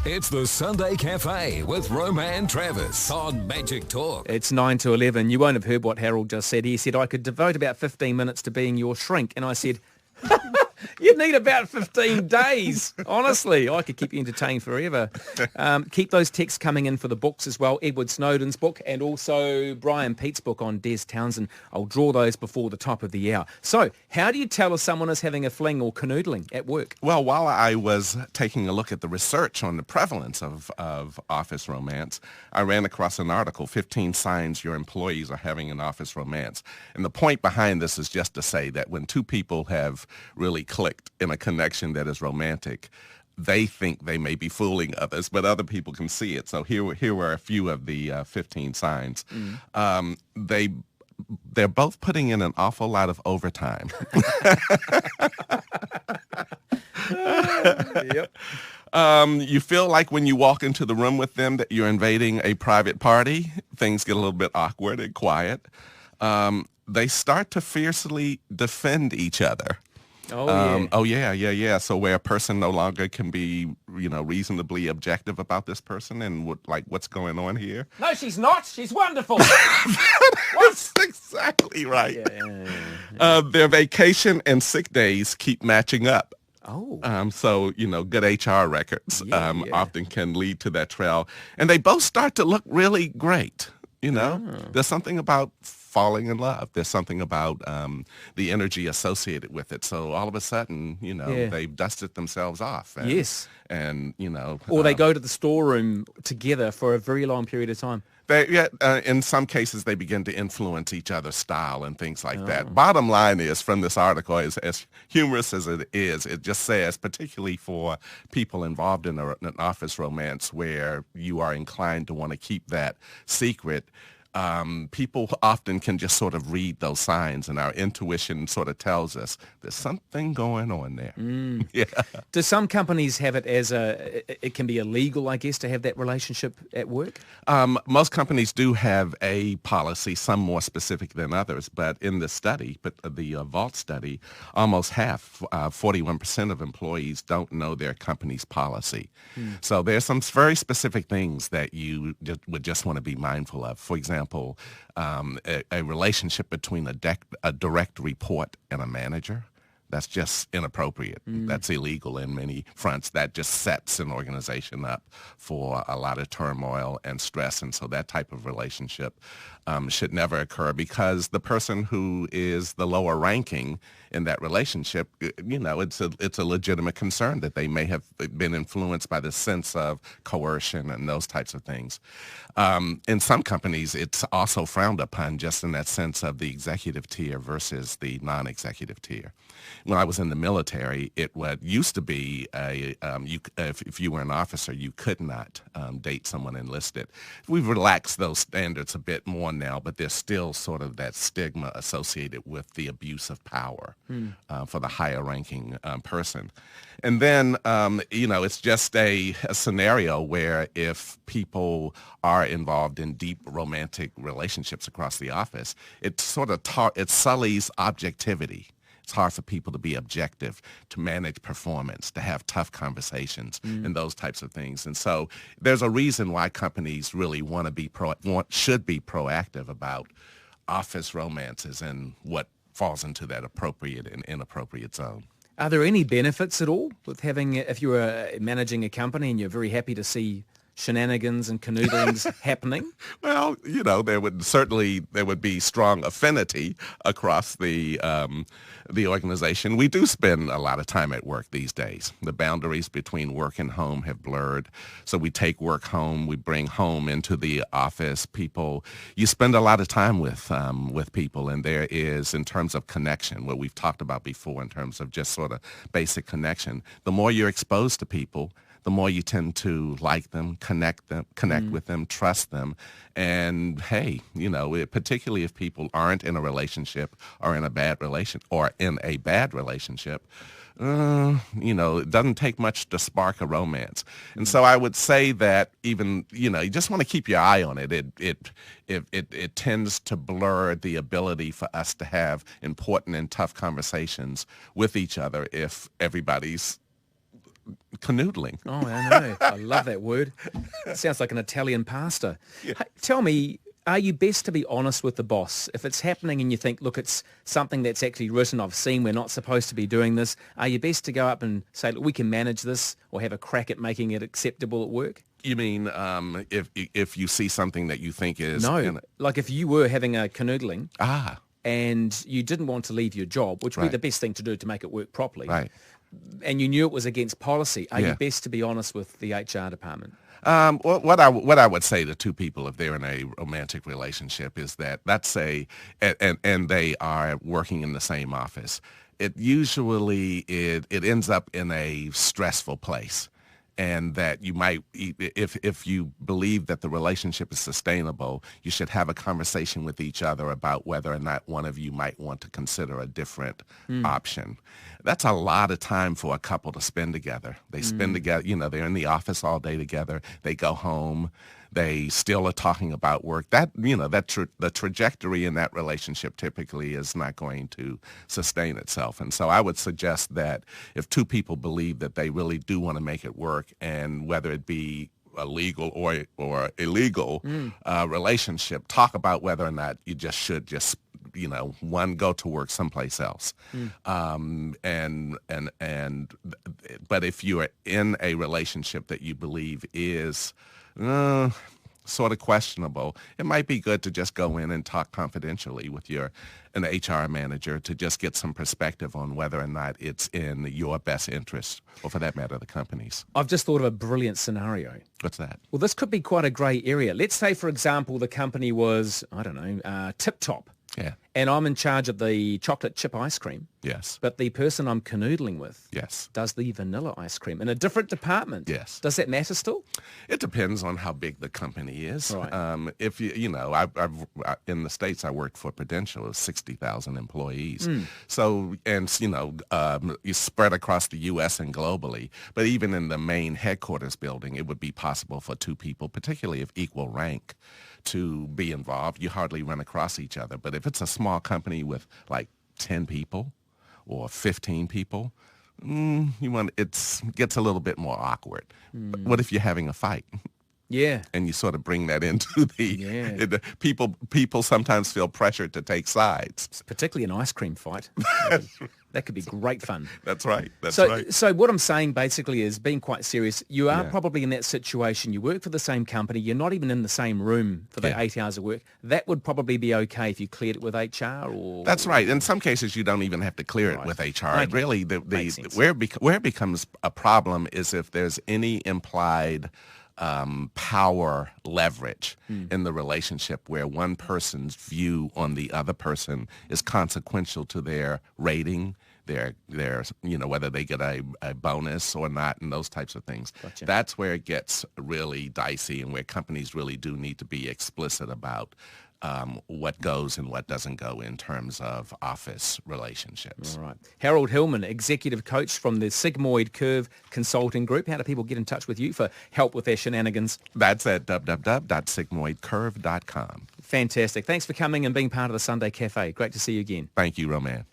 It's the Sunday Cafe with Roman Travis on Magic Talk. It's 9 to 11. You won't have heard what Harold just said. He said, I could devote about 15 minutes to being your shrink. And I said, you'd need about 15 days. Honestly, I could keep you entertained forever. Keep those texts coming in for the books as well. Edward Snowden's book and also Brian Pete's book on Des Townsend. I'll draw those before the top of the hour. So how do you tell if someone is having a fling or canoodling at work? Well, while I was taking a look at the research on the prevalence of office romance, I ran across an article, 15 Signs Your Employees Are Having an Office Romance. And the point behind this is just to say that when two people have really clicked in a connection that is romantic, they think they may be fooling others, but other people can see it. So here were a few of the 15 signs. They're both putting in an awful lot of overtime. Yep. You feel like when you walk into the room with them that you're invading a private party. Things get a little bit awkward and quiet. They start to fiercely defend each other. Yeah. So where a person no longer can be, reasonably objective about this person and what's going on here. No, she's not. She's wonderful. That's exactly right. Their vacation and sick days keep matching up. So, good HR records often can lead to that trail. And they both start to look really great. There's something about falling in love. There's something about the energy associated with it. So all of a sudden, they've dusted themselves off. And, Or they go to the storeroom together for a very long period of time. In some cases, they begin to influence each other's style and things like that. Bottom line is, from this article, as humorous as it is, it just says, particularly for people involved in an office romance where you are inclined to want to keep that secret, people often can just sort of read those signs, and our intuition sort of tells us there's something going on there. Do some companies have it as it can be illegal, I guess, to have that relationship at work? Most companies do have a policy, some more specific than others, but in the study, the Vault study, almost half, 41% of employees don't know their company's policy. So there's some very specific things that you would just want to be mindful of. For example, a relationship between a direct report and a manager. That's just inappropriate. That's illegal in many fronts. That just sets an organization up for a lot of turmoil and stress. And so that type of relationship should never occur, because the person who is the lower ranking in that relationship, it's a legitimate concern that they may have been influenced by the sense of coercion and those types of things. In some companies, it's also frowned upon, just in that sense of the executive tier versus the non-executive tier. When I was in the military, it used to be if you were an officer, you could not date someone enlisted. We've relaxed those standards a bit more now, but there's still sort of that stigma associated with the abuse of power for the higher ranking person. And then, it's just a scenario where if people are involved in deep romantic relationships across the office, it sort of it sullies objectivity. It's hard for people to be objective, to manage performance, to have tough conversations, and those types of things. And so there's a reason why companies really should be proactive about office romances and what falls into that appropriate and inappropriate zone. Are there any benefits at all with having, if you were managing a company and you're very happy to see shenanigans and canoodlings happening? Well, there would be strong affinity across the organization. We do spend a lot of time at work these days. The boundaries between work and home have blurred. So we take work home, we bring home into the office. You spend a lot of time with people, and there is, in terms of connection, what we've talked about before in terms of just sort of basic connection. The more you're exposed to people, the more you tend to like them, connect with them, trust them. And hey, particularly if people aren't in a relationship or in a bad relationship, it doesn't take much to spark a romance. And so I would say that even, you just want to keep your eye on it. It tends to blur the ability for us to have important and tough conversations with each other if everybody's canoodling. Oh, I know. I love that word. It sounds like an Italian pasta. Yeah. Hey, tell me, are you best to be honest with the boss? If it's happening and you think, look, it's something that's actually written, I've seen we're not supposed to be doing this, are you best to go up and say, look, we can manage this, or have a crack at making it acceptable at work? You mean if you see something that you think is... No, like if you were having a canoodling Ah, and you didn't want to leave your job, which would be Right. the best thing to do to make it work properly, right. and you knew it was against policy, are you Yeah. best to be honest with the HR department? What I would say to two people if they're in a romantic relationship is that and they are working in the same office. It usually it ends up in a stressful place, and that you might, if you believe that the relationship is sustainable, you should have a conversation with each other about whether or not one of you might want to consider a different option. That's a lot of time for a couple to spend together. They spend together, they're in the office all day together. They go home. They still are talking about work. The trajectory in that relationship typically is not going to sustain itself. And so I would suggest that if two people believe that they really do want to make it work, and whether it be a legal or illegal relationship, talk about whether or not you should one, go to work someplace else. But if you are in a relationship that you believe is sort of questionable, it might be good to just go in and talk confidentially with an HR manager to just get some perspective on whether or not it's in your best interest, or for that matter, the company's. I've just thought of a brilliant scenario. What's that? Well, this could be quite a grey area. Let's say, for example, the company was, I don't know, Tip Top. Yeah. And I'm in charge of the chocolate chip ice cream. Yes. But the person I'm canoodling with Yes. does the vanilla ice cream in a different department. Yes. Does that matter still? It depends on how big the company is. Right. If in the States, I worked for Prudential of 60,000 employees. So, you spread across the U.S. and globally. But even in the main headquarters building, it would be possible for two people, particularly of equal rank, to be involved. You hardly run across each other. But if it's a small company with like 10 people or 15 people, it gets a little bit more awkward. But what if you're having a fight? Yeah. And you sort of bring that into the people sometimes feel pressured to take sides. Particularly an ice cream fight. That could be great fun. That's right. That's So, right. so what I'm saying basically is, being quite serious, you are Yeah. probably in that situation. You work for the same company. You're not even in the same room for the Yeah. 8 hours of work. That would probably be okay if you cleared it with HR, or... That's right. In some cases, you don't even have to clear it Right. with HR. Okay. It really, Makes sense. where it becomes a problem is if there's any implied power leverage in the relationship, where one person's view on the other person is consequential to their rating, their whether they get a bonus or not, and those types of things. Gotcha. That's where it gets really dicey, and where companies really do need to be explicit about what goes and what doesn't go in terms of office relationships. All right. Harold Hillman, executive coach from the Sigmoid Curve Consulting Group. How do people get in touch with you for help with their shenanigans? That's at www.sigmoidcurve.com. Fantastic. Thanks for coming and being part of the Sunday Cafe. Great to see you again. Thank you, Roman.